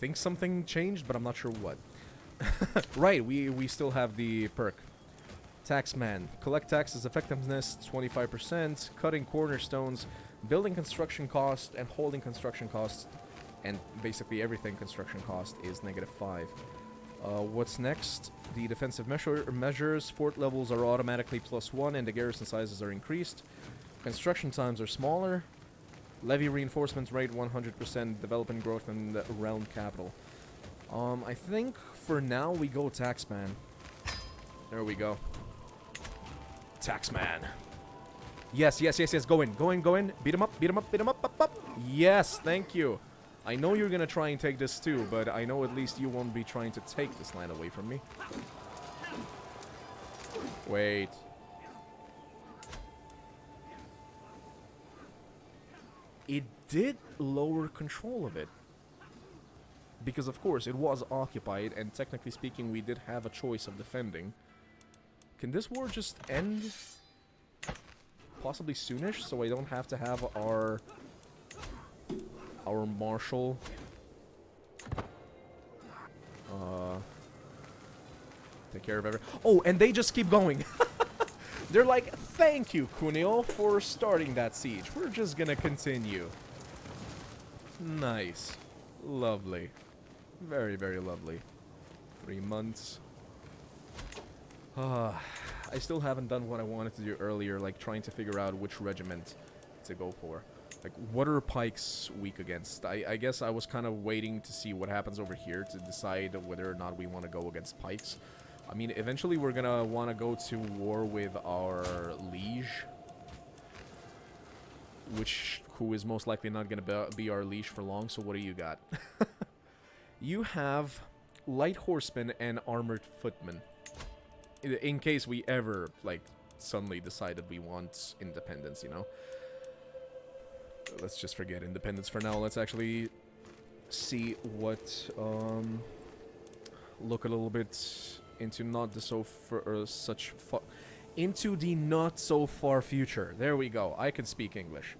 think something changed, but I'm not sure what. Right, we still have the perk. Taxman. Collect taxes effectiveness 25%, cutting cornerstones, building construction cost, and holding construction cost, and basically everything construction cost is -5. What's next? The defensive measures. Fort levels are automatically +1 and the garrison sizes are increased. Construction times are smaller. Levy reinforcements rate 100%, development growth and realm capital. I think for now we go Taxman. There we go. Taxman. Yes, yes, yes, yes. Go in, go in, go in. Beat him up, beat him up, beat him up, up, up. Yes, thank you. I know you're gonna try and take this too, but I know at least you won't be trying to take this land away from me. Wait. It did lower control of it. Because of course it was occupied, and technically speaking we did have a choice of defending. Can this war just end possibly soonish, so I don't have to have our marshal take care of everything. Oh, and they just keep going. They're like, thank you, Kunio, for starting that siege. We're just gonna continue. Nice. Lovely. Very, very lovely. 3 months. I still haven't done what I wanted to do earlier, like trying to figure out which regiment to go for. Like, what are Pikes weak against? I guess I was kind of waiting to see what happens over here to decide whether or not we want to go against Pikes. I mean, eventually we're gonna want to go to war with our liege. Who is most likely not gonna be our liege for long, so what do you got? You have light horsemen and armored footmen. In case we ever, like, suddenly decided we want independence, you know? Let's just forget independence for now. Let's actually see what, look a little bit into not the into the not so far future. There we go. I can speak English.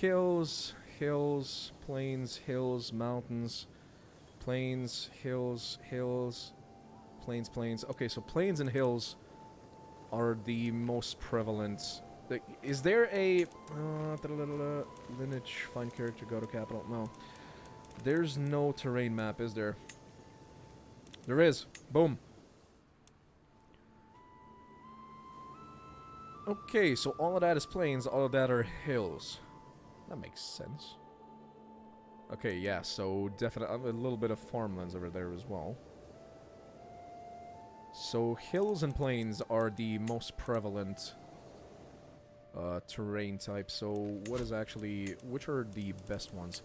Hills, hills, plains, hills, mountains, plains, hills, hills, plains, plains. Okay, so plains and hills are the most prevalent. Is there a lineage, find character, go to capital? No. There's no terrain map, is there? There is. Boom. Okay, so all of that is plains, all of that are hills. That makes sense. Okay, yeah, so definitely a little bit of farmlands over there as well. So hills and plains are the most prevalent terrain type. So what is actually, which are the best ones?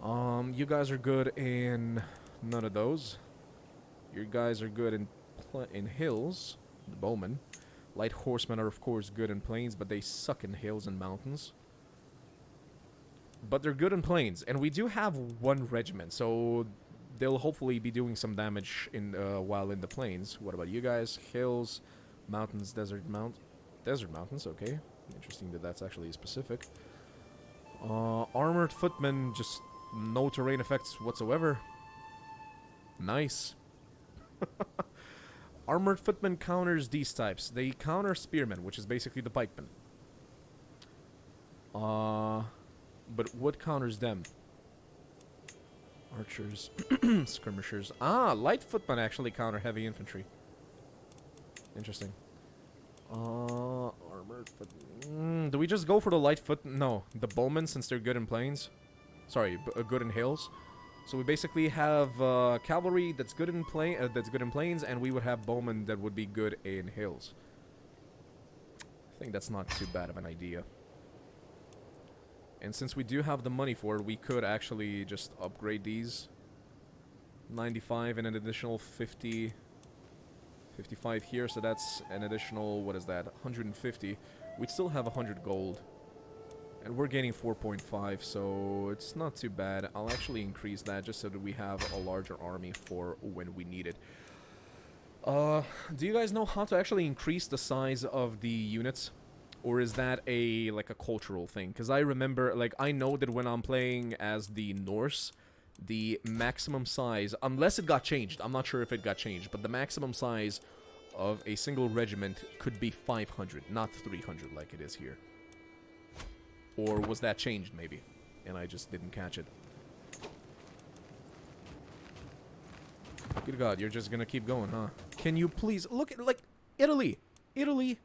You guys are good in none of those. You guys are good in hills, the bowmen. Light horsemen are of course good in plains, but they suck in hills and mountains. But they're good in plains, and we do have one regiment, so they'll hopefully be doing some damage in while in the plains. What about you guys? Hills, mountains, desert mountains. Okay, interesting that that's actually specific. Armored footmen, just no terrain effects whatsoever. Nice. Armored footmen counters these types. They counter spearmen, which is basically the pikemen. But what counters them? Archers, skirmishers. Ah, light footmen actually counter heavy infantry. Interesting. Armored footmen. Do we just go for the light foot? No, the bowmen, since they're good in plains. Sorry, good in hills. So we basically have cavalry that's good in plains, and we would have bowmen that would be good in hills. I think that's not too bad of an idea. And since we do have the money for it, we could actually just upgrade these. 95 and an additional 50, 55 here, so that's an additional, what is that, 150. We'd still have 100 gold. And we're gaining 4.5, so it's not too bad. I'll actually increase that just so that we have a larger army for when we need it. Do you guys know how to actually increase the size of the units? Or is that like a cultural thing? Because I remember, like, I know that when I'm playing as the Norse, the maximum size, unless it got changed, I'm not sure if it got changed, but the maximum size of a single regiment could be 500, not 300 like it is here. Or was that changed, maybe? And I just didn't catch it. Good God, you're just gonna keep going, huh? Can you please look at, like, Italy? Italy.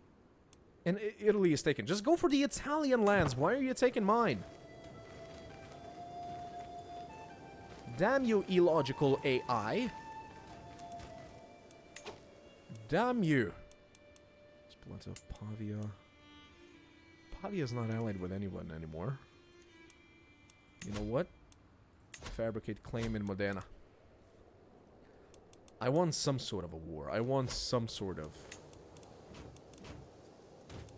And Italy is taken. Just go for the Italian lands. Why are you taking mine? Damn you, illogical AI. Damn you. Splinter, Pavia. Pavia's not allied with anyone anymore. You know what? Fabricate claim in Modena. I want some sort of a war. I want some sort of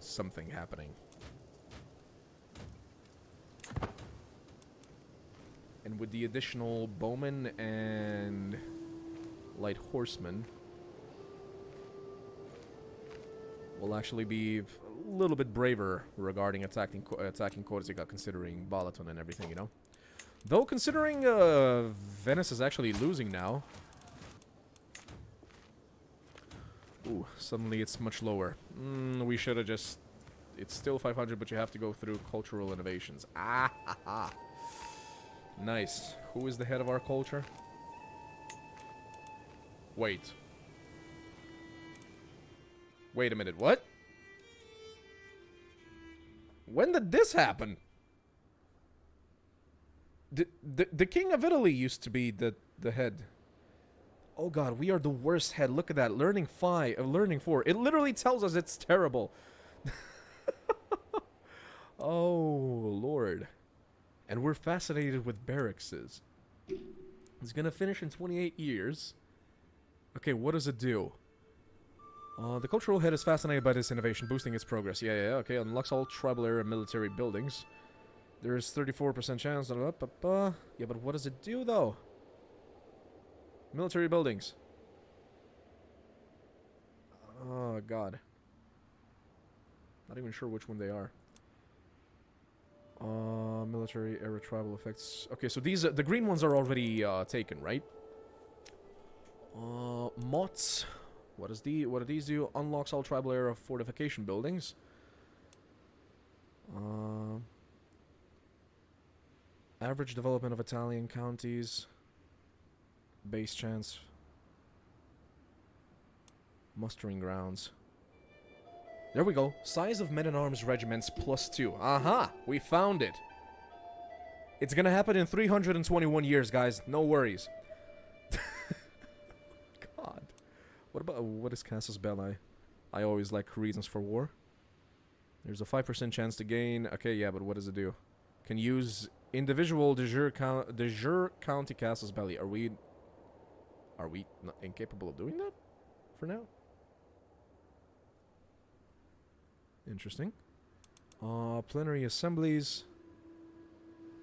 something happening. And with the additional bowmen and light horsemen, we'll actually be a little bit braver regarding attacking Corsica, considering Balaton and everything, you know? Though, considering Venice is actually losing now. Ooh, suddenly it's much lower. We should have just... It's still 500, but you have to go through cultural innovations. Ah, ha, ha. Nice. Who is the head of our culture? Wait. Wait a minute, what? When did this happen? The King of Italy used to be the head. Oh god, we are the worst head. Look at that. Learning 5, learning 4. It literally tells us it's terrible. Oh, Lord. And we're fascinated with barracks. It's gonna finish in 28 years. Okay, what does it do? The cultural head is fascinated by this innovation, boosting its progress. Yeah, okay. Unlocks all tribal area military buildings. There's 34% chance. Yeah, but what does it do, though? Military buildings. Oh, God. Not even sure which one they are. Military era tribal effects. Okay, so these the green ones are already taken, right? Mots. What do these do? Unlocks all tribal era fortification buildings. Average development of Italian counties. Base chance. Mustering grounds. There we go. Size of men-at-arms regiments +2. Aha! We found it. It's gonna happen in 321 years, guys. No worries. God. What is Casus Belli? I always like reasons for war. There's a 5% chance to gain. Okay, yeah, but what does it do? Can use individual de jure county Casus Belli. Are we not incapable of doing that for now? Interesting. Plenary assemblies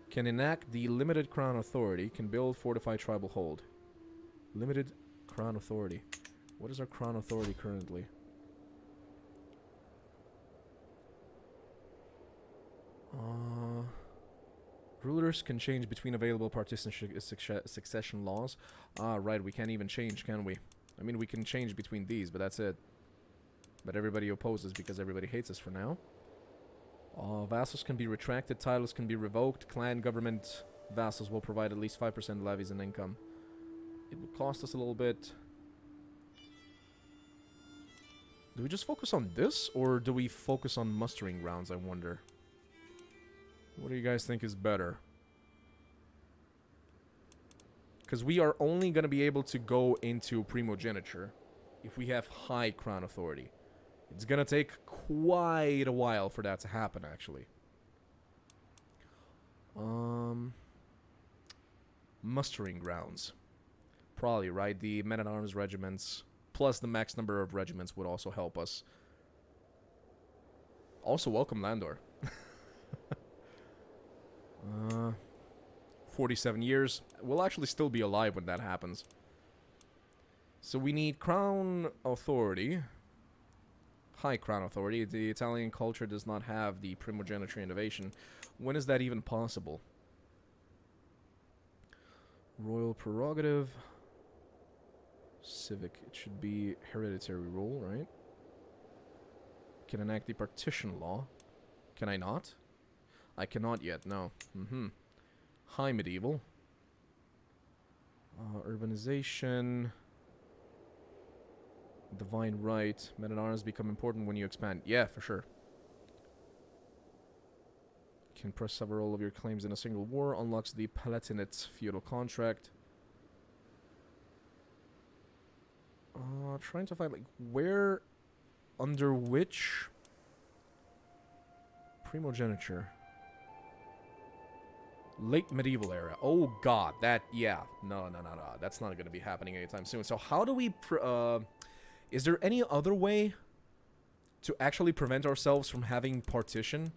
can enact the limited crown authority. Can build fortified tribal hold. Limited crown authority. What is our crown authority currently? Rulers can change between available partisan succession laws. Right, we can't even change, can we? I mean, we can change between these, but that's it. But everybody opposes because everybody hates us for now. Vassals can be retracted, titles can be revoked, clan government vassals will provide at least 5% levies and income. It would cost us a little bit. Do we just focus on this, or do we focus on mustering grounds, I wonder? What do you guys think is better? Because we are only going to be able to go into primogeniture if we have high crown authority. It's going to take quite a while for that to happen, actually. Mustering grounds. Probably, right? The men-at-arms regiments, plus the max number of regiments would also help us. Also, welcome Landor. 47 years. We'll actually still be alive when that happens. So we need crown authority. High Crown Authority. The Italian culture does not have the primogeniture innovation. When is that even possible? Royal prerogative. Civic. It should be hereditary rule, right? Can enact the partition law. Can I not? I cannot yet, no. High medieval. Urbanization. Divine right. Men at arms become important when you expand. Yeah, for sure. Can press several of your claims in a single war. Unlocks the Palatinate feudal contract. Trying to find, like, where... Under which... Primogeniture. Late medieval era. Oh god, that... Yeah. No. That's not gonna be happening anytime soon. So how do we... is there any other way to actually prevent ourselves from having partition?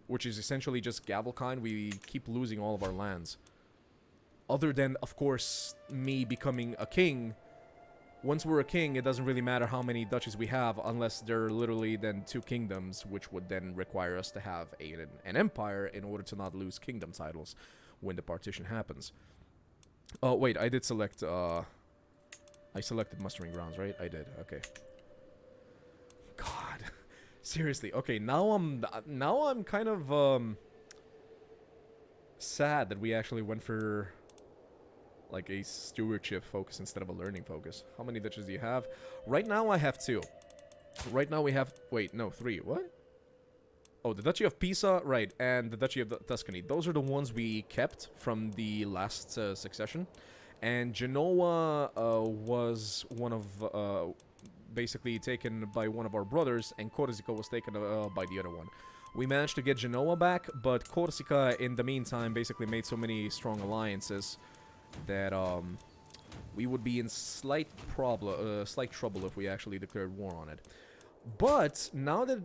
Which is essentially just Gavelkind. We keep losing all of our lands. Other than, of course, me becoming a king. Once we're a king, it doesn't really matter how many duchies we have, unless they're literally then 2 kingdoms, which would then require us to have an empire in order to not lose kingdom titles when the partition happens. Oh, wait, I did select, I selected mustering grounds, right? I did, okay. God. Seriously, okay, now I'm kind of, sad that we actually went for... like a stewardship focus instead of a learning focus. How many duchies do you have? Right now I have 2. Right now we have... Wait, no, 3. What? Oh, the Duchy of Pisa, right, and the Duchy of Tuscany. Those are the ones we kept from the last succession. And Genoa was one of... basically taken by one of our brothers, and Corsica was taken by the other one. We managed to get Genoa back, but Corsica, in the meantime, basically made so many strong alliances that we would be in slight trouble if we actually declared war on it. But now that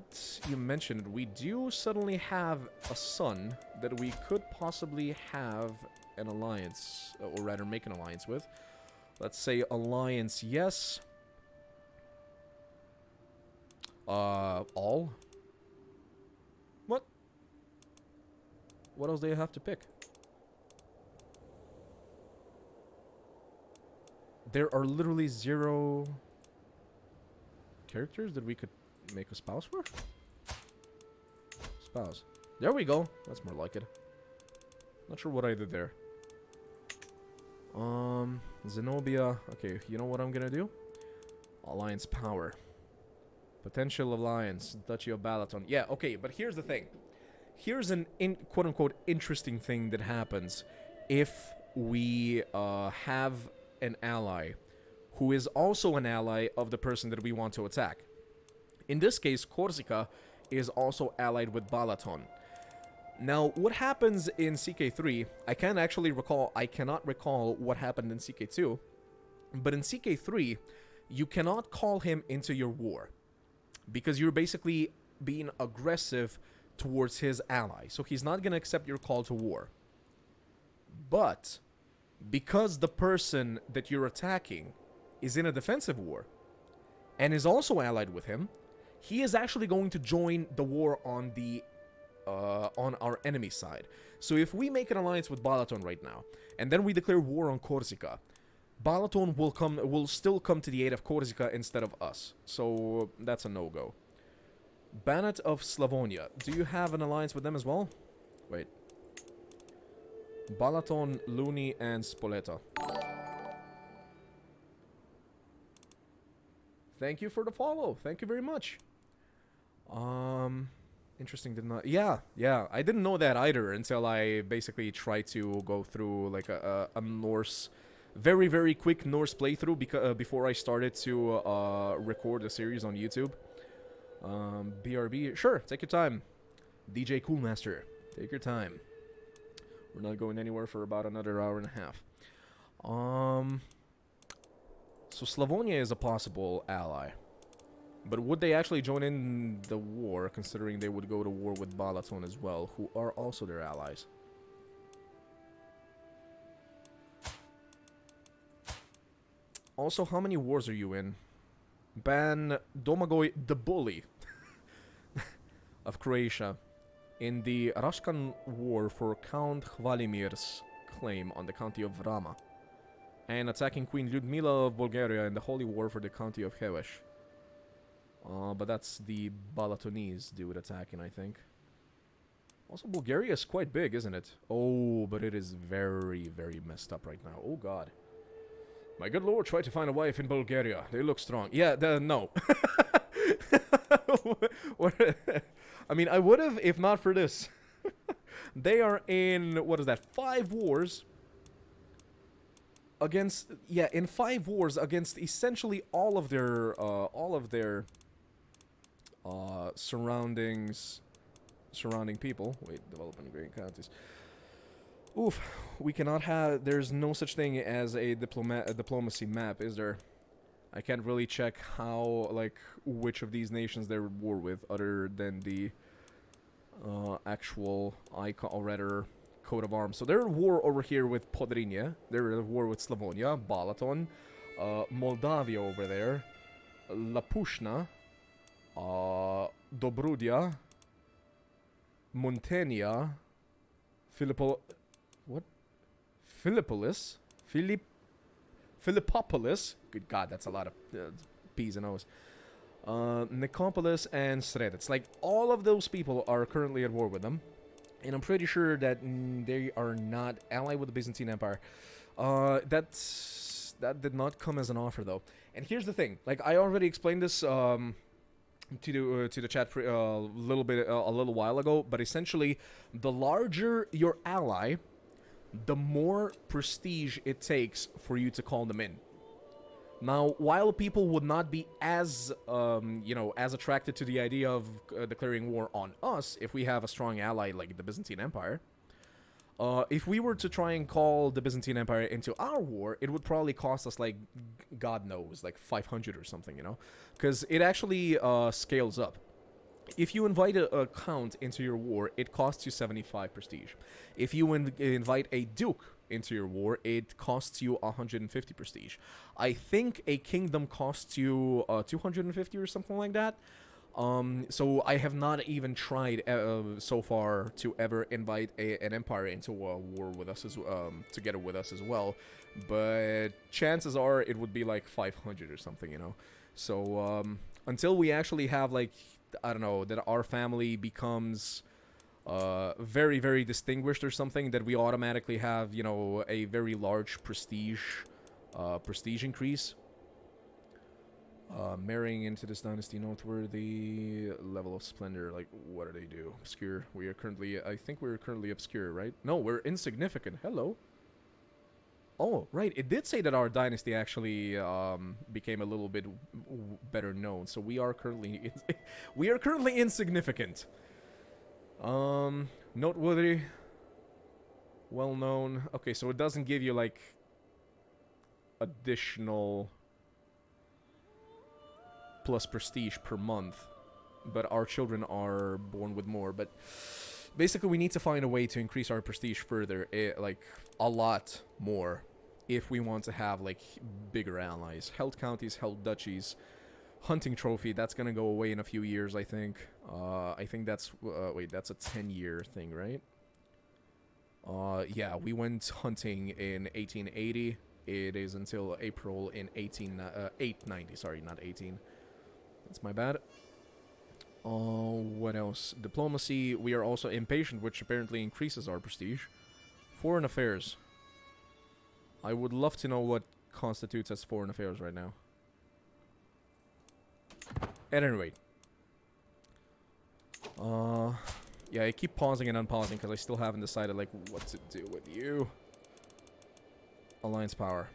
you mentioned it, we do suddenly have a son that we could possibly have an alliance, or rather make an alliance with. Let's say alliance, yes. All? What? What else do you have to pick? There are literally 0 characters that we could make a spouse for? Spouse. There we go. That's more like it. Not sure what I did there. Zenobia. Okay, you know what I'm gonna do? Alliance power. Potential alliance. Duchy of Balaton. Yeah, okay, but here's the thing. Here's an quote-unquote interesting thing that happens if we have an ally who is also an ally of the person that we want to attack. In this case, Corsica is also allied with Balaton. Now, what happens in CK3, I cannot recall what happened in CK2, but in CK3, you cannot call him into your war, because you're basically being aggressive towards his ally, so he's not going to accept your call to war. But because the person that you're attacking is in a defensive war and is also allied with him, he is actually going to join the war on the on our enemy side. So if we make an alliance with Balaton right now and then we declare war on Corsica, Balaton will still come to the aid of Corsica instead of us. So that's a no-go. Banat of Slavonia. Do you have an alliance with them as well? Wait. Balaton, Luni, and Spoleta. Thank you for the follow. Thank you very much. Interesting. Did not. Yeah. I didn't know that either until I basically tried to go through like a Norse, very, very quick Norse playthrough before I started to record a series on YouTube. BRB. Sure. Take your time. DJ Coolmaster. Take your time. We're not going anywhere for about another hour and a half. So Slavonia is a possible ally. But would they actually join in the war, considering they would go to war with Balaton as well, who are also their allies? Also, how many wars are you in? Ban Domagoj the Bully. of Croatia in the Rashkan War for Count Hvalimir's claim on the county of Rama, and attacking Queen Ludmila of Bulgaria in the Holy War for the county of Hevesh. But that's the Balatonese dude attacking, I think. Also, Bulgaria is quite big, isn't it? Oh, but it is very, very messed up right now. Oh, God. My good lord, try to find a wife in Bulgaria. They look strong. Yeah, no. I mean, I would have if not for this. They are in, what is that, 5 wars against, yeah, in 5 wars against essentially all of their surrounding people. Wait, development green counties. Oof, we cannot have, there's no such thing as a diplomacy map, is there? I can't really check how, like, which of these nations they're at war with, other than the actual icon, or rather, coat of arms. So they're at war over here with Podrinia, they're at war with Slavonia, Balaton, Moldavia over there, Lapushna, Dobrudia, Muntenia, Philippopolis. Good God, that's a lot of P's and O's. Nicopolis and Sredets. Like, all of those people are currently at war with them. And I'm pretty sure that they are not allied with the Byzantine Empire. That did not come as an offer, though. And here's the thing. Like, I already explained this to the chat a little while ago. But essentially, the larger your ally, the more prestige it takes for you to call them in. Now, while people would not be as, as attracted to the idea of declaring war on us if we have a strong ally like the Byzantine Empire, if we were to try and call the Byzantine Empire into our war, it would probably cost us, like, God knows, like 500 or something, you know? Because it actually scales up. If you invite a count into your war, it costs you 75 prestige. If you invite a duke into your war, it costs you 150 prestige. I think a kingdom costs you 250 or something like that. So I have not even tried so far to ever invite an empire into a war with us together with us as well. But chances are it would be like 500 or something, you know. So until we actually have, like, I don't know, that our family becomes very, very distinguished or something, that we automatically have, you know, a very large prestige increase. Marrying into this dynasty, noteworthy level of splendor. Like, what do they do? Obscure. We are currently, I think we're currently obscure, right? No, we're insignificant. Hello. Oh, right. It did say that our dynasty actually became a little bit better known. So we are currently insignificant. Noteworthy, well known. Okay, so it doesn't give you, like, additional plus prestige per month, but our children are born with more. But basically, we need to find a way to increase our prestige further, like a lot more, if we want to have, like, bigger allies. Held counties, held duchies, hunting trophy. That's gonna go away in a few years, I think. I think that's wait, that's a 10-year thing, right? Yeah, we went hunting in 1880. It is until April in 890. Sorry, not 18. That's my bad. What else? Diplomacy. We are also impatient, which apparently increases our prestige. Foreign affairs. I would love to know what constitutes as foreign affairs right now. At any rate. Yeah, I keep pausing and unpausing because I still haven't decided, like, what to do with you. Alliance power.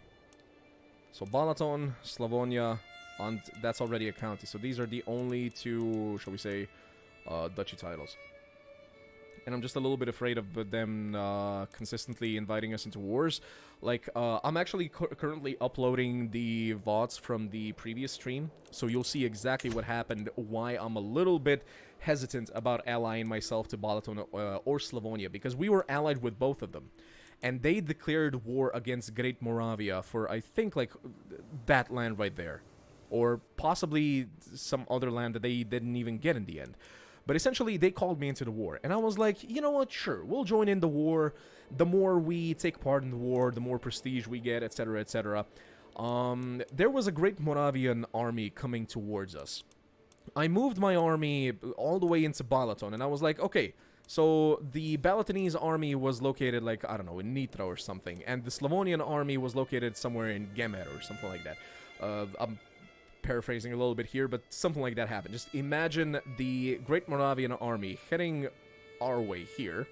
So Balaton, Slavonia, and that's already a county. So these are the only two, shall we say, duchy titles. And I'm just a little bit afraid of them consistently inviting us into wars. Like, I'm actually currently uploading the VODs from the previous stream, so you'll see exactly what happened, why I'm a little bit hesitant about allying myself to Balaton or Slavonia, because we were allied with both of them. And they declared war against Great Moravia for, I think, like, that land right there. Or possibly some other land that they didn't even get in the end. But essentially, they called me into the war. And I was like, you know what, sure, we'll join in the war. The more we take part in the war, the more prestige we get, etc., etc. There was a Great Moravian army coming towards us. I moved my army all the way into Balaton, and I was like, okay, so the Balatonese army was located, like, I don't know, in Nitra or something, and the Slavonian army was located somewhere in Gemer or something like that. I'm paraphrasing a little bit here, but something like that happened. Just imagine the Great Moravian army heading our way here,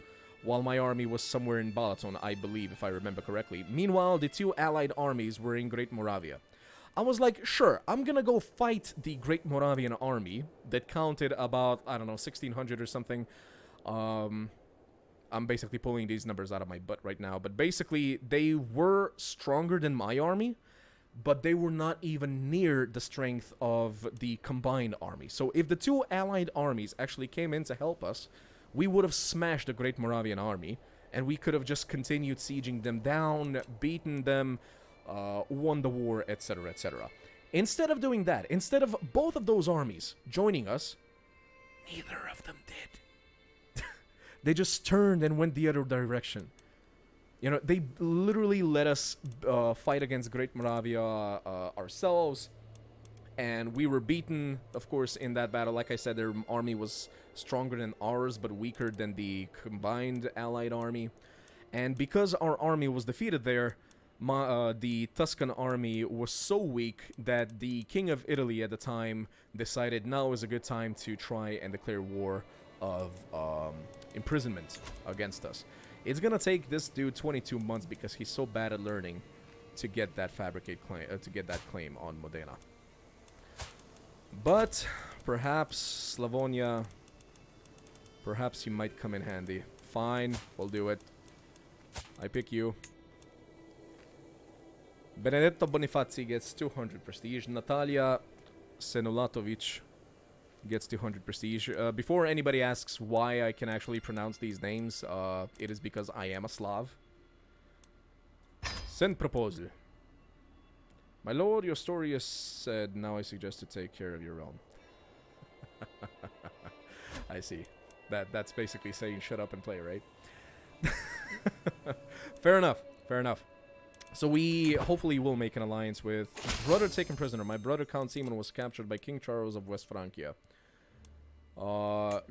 while my army was somewhere in Balaton, I believe, if I remember correctly. Meanwhile, the two allied armies were in Great Moravia. I was like, sure, I'm gonna go fight the Great Moravian army that counted about, I don't know, 1,600 or something. I'm basically pulling these numbers out of my butt right now, but basically, they were stronger than my army, but they were not even near the strength of the combined army. So if the two allied armies actually came in to help us, we would have smashed the Great Moravian army, and we could have just continued sieging them down, beaten them, won the war, etc., etc. Instead of doing that, instead of both of those armies joining us, neither of them did. They just turned and went the other direction. You know, they literally let us fight against Great Moravia ourselves, and we were beaten, of course, in that battle. Like I said, their army was stronger than ours, but weaker than the combined allied army. And because our army was defeated there, the Tuscan army was so weak that the King of Italy at the time decided now is a good time to try and declare war of imprisonment against us. It's gonna take this dude 22 months because he's so bad at learning to get that claim on Modena. But perhaps Slavonia, perhaps he might come in handy. Fine, we'll do it. I pick you. Benedetto Bonifazi gets 200 prestige. Natalia Senulatovic gets 200 prestige. Before anybody asks why I can actually pronounce these names, it is because I am a Slav. Send proposal. My lord, your story is said. Now I suggest to take care of your own. I see. That's basically saying shut up and play, right? Fair enough. Fair enough. So we hopefully will make an alliance with brother taken prisoner. My brother Count Simon was captured by King Charles of West Francia.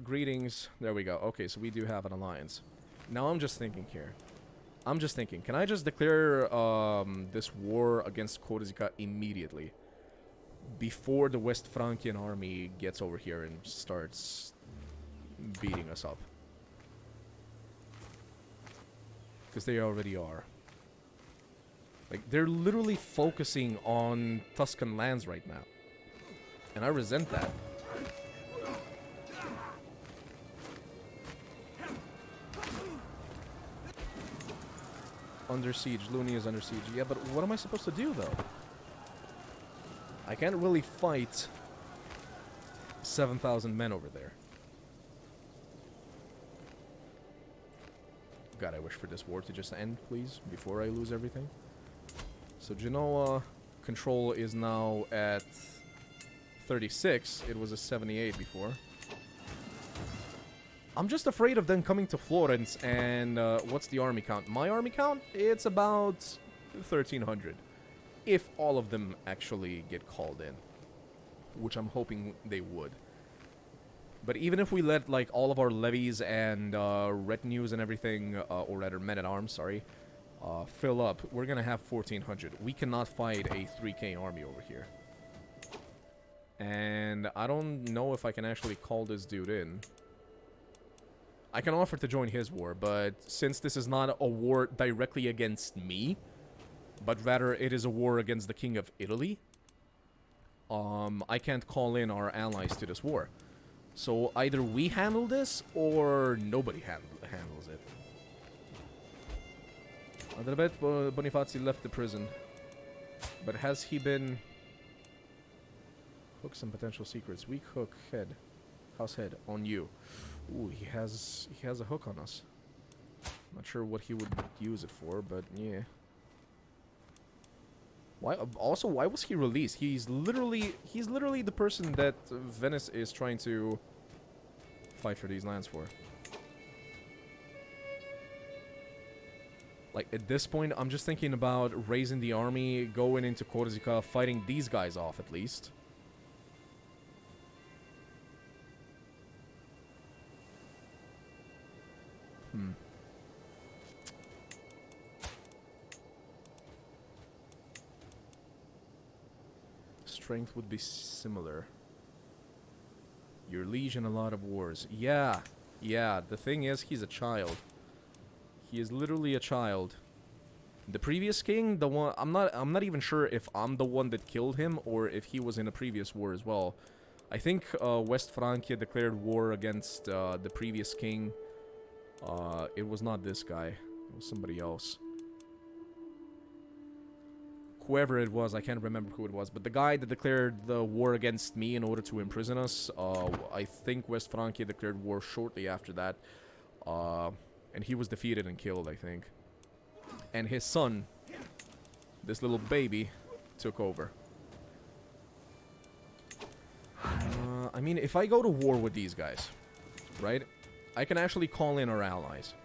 Greetings. There we go. Okay, so we do have an alliance. Now I'm just thinking here. Can I just declare this war against Corsica immediately? Before the West Francian army gets over here and starts beating us up. Because they already are. Like, they're literally focusing on Tuscan lands right now. And I resent that. Under siege. Luni is under siege. Yeah, but what am I supposed to do, though? I can't really fight 7,000 men over there. God, I wish for this war to just end, please, before I lose everything. So Genoa control is now at 36. It was a 78 before. I'm just afraid of them coming to Florence and what's the army count? My army count? It's about 1,300. If all of them actually get called in. Which I'm hoping they would. But even if we let like all of our levies and retinues and everything, or rather men-at-arms, sorry, fill up, we're gonna have 1,400. We cannot fight a 3k army over here. And I don't know if I can actually call this dude in. I can offer to join his war, but since this is not a war directly against me, but rather it is a war against the King of Italy, I can't call in our allies to this war. So either we handle this, or nobody handles it. Adalbert Bonifazi left the prison. But has he been... Hooks and potential secrets. Weak hook, head. House head, on you. Ooh, he has a hook on us. Not sure what he would use it for, but yeah. Why? Also, why was he released? He's literally the person that Venice is trying to fight for these lands for? Like, at this point, I'm just thinking about raising the army, going into Corsica, fighting these guys off at least. Strength would be similar. Your liege in a lot of wars. Yeah. Yeah, the thing is, he's a child. He is literally a child. The previous king, the one... I'm not even sure if I'm the one that killed him, or if he was in a previous war as well. I think West Francia declared war against the previous king. It was not this guy. It was somebody else. Whoever it was, I can't remember who it was, but the guy that declared the war against me in order to imprison us, I think West Francia declared war shortly after that, and he was defeated and killed, I think. And his son, this little baby, took over. I mean, if I go to war with these guys, right, I can actually call in our allies.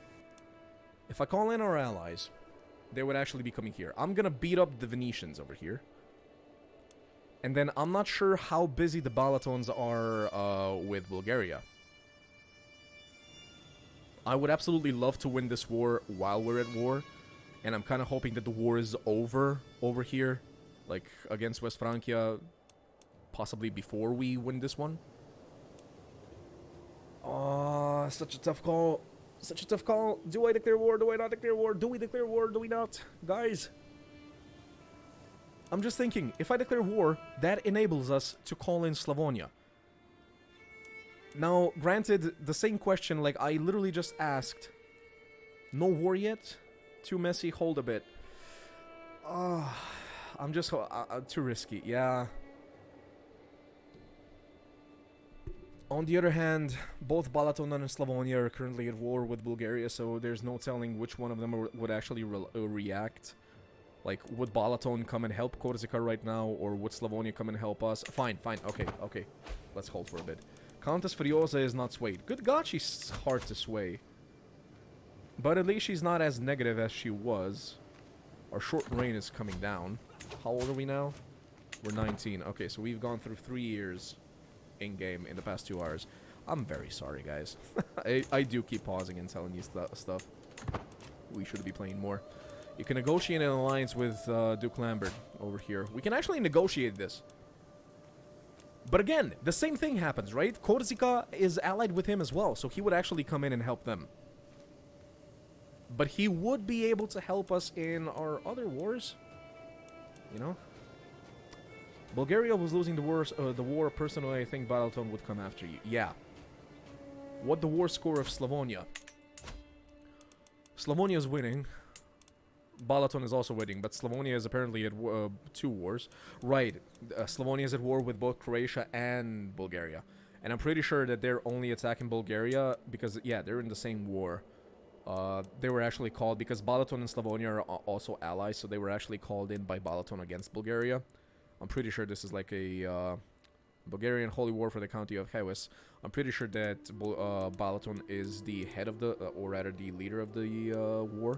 If I call in our allies... they would actually be coming here. I'm gonna beat up the Venetians over here. And then I'm not sure how busy the Balatons are with Bulgaria. I would absolutely love to win this war while we're at war. And I'm kind of hoping that the war is over here. Like, against West Francia. Possibly before we win this one. Oh, such a tough call. Such a tough call. Do I declare war? Do I not declare war? Do we declare war? Do we not? Guys. I'm just thinking, if I declare war, that enables us to call in Slavonia. Now, granted, the same question, like, I literally just asked. No war yet? Too messy? Hold a bit. I'm just... too risky. Yeah. On the other hand, both Balaton and Slavonia are currently at war with Bulgaria, so there's no telling which one of them would actually react. Like, would Balaton come and help Corsica right now, or would Slavonia come and help us? Fine, fine, okay. Let's hold for a bit. Countess Furiosa is not swayed. Good God, she's hard to sway. But at least she's not as negative as she was. Our short reign is coming down. How old are we now? We're 19. Okay, so we've gone through 3 years... in-game in the past 2 hours. I'm very sorry, guys. I do keep pausing and telling you stuff. We should be playing more. You can negotiate an alliance with Duke Lambert over here. We can actually negotiate this. But again, the same thing happens, right? Corsica is allied with him as well, so he would actually come in and help them. But he would be able to help us in our other wars. You know? Bulgaria was losing the war. Personally, I think Balaton would come after you. Yeah. What the war score of Slavonia? Slavonia is winning. Balaton is also winning, but Slavonia is apparently at 2 wars. Right. Slavonia is at war with both Croatia and Bulgaria. And I'm pretty sure that they're only attacking Bulgaria because, yeah, they're in the same war. They were actually called, because Balaton and Slavonia are also allies, so they were actually called in by Balaton against Bulgaria. I'm pretty sure this is like a Bulgarian holy war for the county of Heves. I'm pretty sure that Balaton is the head of the, or rather the leader of the war.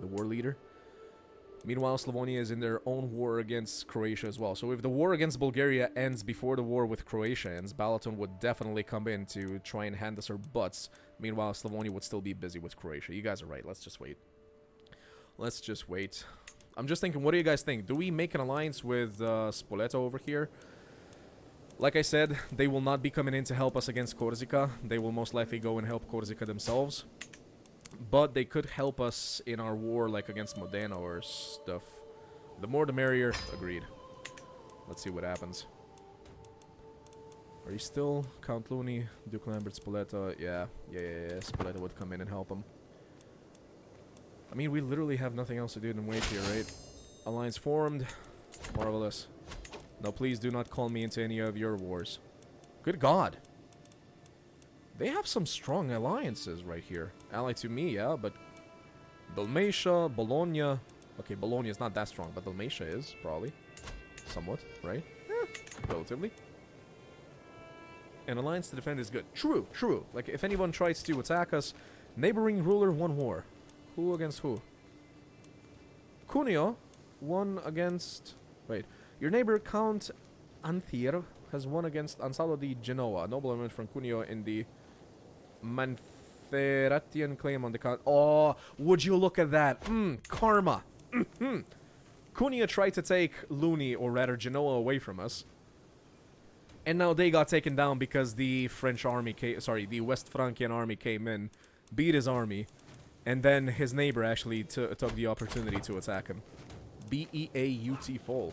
The war leader. Meanwhile, Slavonia is in their own war against Croatia as well. So if the war against Bulgaria ends before the war with Croatia ends, Balaton would definitely come in to try and hand us our butts. Meanwhile, Slavonia would still be busy with Croatia. You guys are right. Let's just wait. Let's just wait. I'm just thinking, what do you guys think? Do we make an alliance with Spoleto over here? Like I said, they will not be coming in to help us against Corsica. They will most likely go and help Corsica themselves. But they could help us in our war, like against Modena or stuff. The more the merrier. Agreed. Let's see what happens. Are you still Count Looney, Duke Lambert, Spoleto? Yeah. Spoleto would come in and help him. I mean, we literally have nothing else to do than wait here, right? Alliance formed. Marvelous. Now, please do not call me into any of your wars. Good God. They have some strong alliances right here. Allied to me, yeah, but... Dalmatia, Bologna... Okay, Bologna is not that strong, but Dalmatia is, probably. Somewhat, right? Relatively. An alliance to defend is good. True, true. Like, if anyone tries to attack us, neighboring ruler won war. Who against who? Cuneo won against... Wait. Your neighbor Count Anthir has won against Ansalo di Genoa, a nobleman from Cuneo in the Manferatian claim on the count. Oh, would you look at that? Karma. Cuneo tried to take Luni, or rather Genoa, away from us. And now they got taken down because the French army came... Sorry, the West Frankian army came in, beat his army, and then his neighbor actually took the opportunity to attack him. Beaut fall.